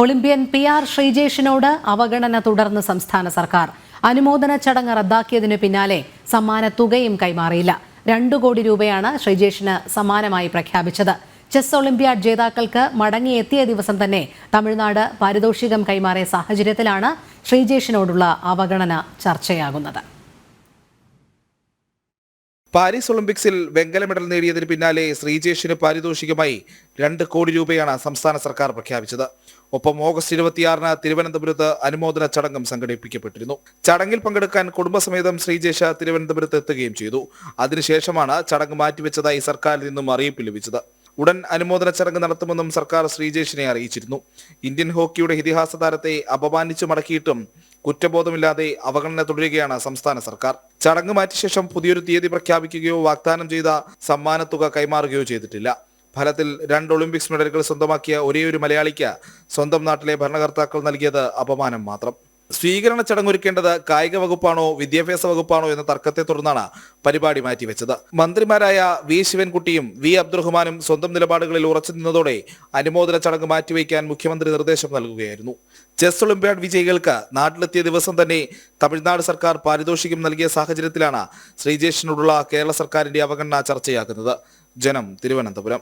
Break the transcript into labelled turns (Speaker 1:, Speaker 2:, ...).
Speaker 1: Olympian PR ശ്രീജേഷിനോട് അവഗണന തുടർന്ന് സംസ്ഥാന സർക്കാർ അനുമോദന ചടങ്ങ് റദ്ദാക്കിയതിനു പിന്നാലെ സമ്മാന തുകയും കൈമാറിയില്ല. 2 കോടി രൂപയാണ് ശ്രീജേഷിന് സമ്മാനമായി പ്രഖ്യാപിച്ചത്. ചെസ് ഒളിമ്പ്യാഡ് ജേതാക്കൾക്ക് മടങ്ങിയെത്തിയ ദിവസം തന്നെ തമിഴ്നാട് പാരിതോഷികം കൈമാറിയ സാഹചര്യത്തിലാണ് ശ്രീജേഷിനോടുള്ള അവഗണന ചർച്ചയാകുന്നത്.
Speaker 2: പാരീസ് ഒളിമ്പിക്സിൽ വെങ്കല മെഡൽ നേടിയതിന് പിന്നാലെ ശ്രീജേഷിന് പാരിതോഷികമായി 2 കോടി രൂപയാണ് സംസ്ഥാന സർക്കാർ പ്രഖ്യാപിച്ചത്. ഒപ്പം ഓഗസ്റ്റ് 26-ന് തിരുവനന്തപുരത്ത് അനുമോദന ചടങ്ങും സംഘടിപ്പിക്കപ്പെട്ടിരുന്നു. ചടങ്ങിൽ പങ്കെടുക്കാൻ കുടുംബസമേതം ശ്രീജേഷ് തിരുവനന്തപുരത്ത് എത്തുകയും ചെയ്തു. അതിനുശേഷമാണ് ചടങ്ങ് മാറ്റിവെച്ചതായി സർക്കാരിൽ നിന്നും അറിയിപ്പ് ലഭിച്ചത്. ഉടൻ അനുമോദന ചടങ്ങ് നടത്തുമെന്നും സർക്കാർ ശ്രീജേഷിനെ അറിയിച്ചിരുന്നു. ഇന്ത്യൻ ഹോക്കിയുടെ ഇതിഹാസ താരത്തെ അപമാനിച്ചു മടക്കിയിട്ടും കുറ്റബോധമില്ലാതെ അവഗണന തുടരുകയാണ് സംസ്ഥാന സർക്കാർ. ചടങ്ങ് മാറ്റിയ ശേഷം പുതിയൊരു തീയതി പ്രഖ്യാപിക്കുകയോ വാഗ്ദാനം ചെയ്ത സമ്മാനത്തുക കൈമാറുകയോ ചെയ്തിട്ടില്ല. ഫലത്തിൽ 2 ഒളിമ്പിക്സ് മെഡലുകൾ സ്വന്തമാക്കിയ ഒരേയൊരു മലയാളിക്ക് സ്വന്തം നാട്ടിലെ ഭരണകർത്താക്കൾ നൽകിയത് അപമാനം മാത്രം. സ്വീകരണ ചടങ്ങൊരുക്കേണ്ടത് കായിക വകുപ്പാണോ വിദ്യാഭ്യാസ വകുപ്പാണോ എന്ന തർക്കത്തെ തുടർന്നാണ് പരിപാടി മാറ്റിവെച്ചത്. മന്ത്രിമാരായ V ശിവൻകുട്ടിയും V അബ്ദുറഹ്മാനും സ്വന്തം നിലപാടുകളിൽ ഉറച്ചു നിന്നതോടെ അനുമോദന ചടങ്ങ് മാറ്റിവെക്കാൻ മുഖ്യമന്ത്രി നിർദ്ദേശം നൽകുകയായിരുന്നു. ചെസ് ഒളിമ്പ്യാഡ് വിജയികൾക്ക് നാട്ടിലെത്തിയ ദിവസം തന്നെ തമിഴ്നാട് സർക്കാർ പാരിതോഷികം നൽകിയ സാഹചര്യത്തിലാണ് ശ്രീജേഷിനോടുള്ള കേരള സർക്കാരിന്റെ അവഗണന ചർച്ചയാക്കുന്നത്. ജനം, തിരുവനന്തപുരം.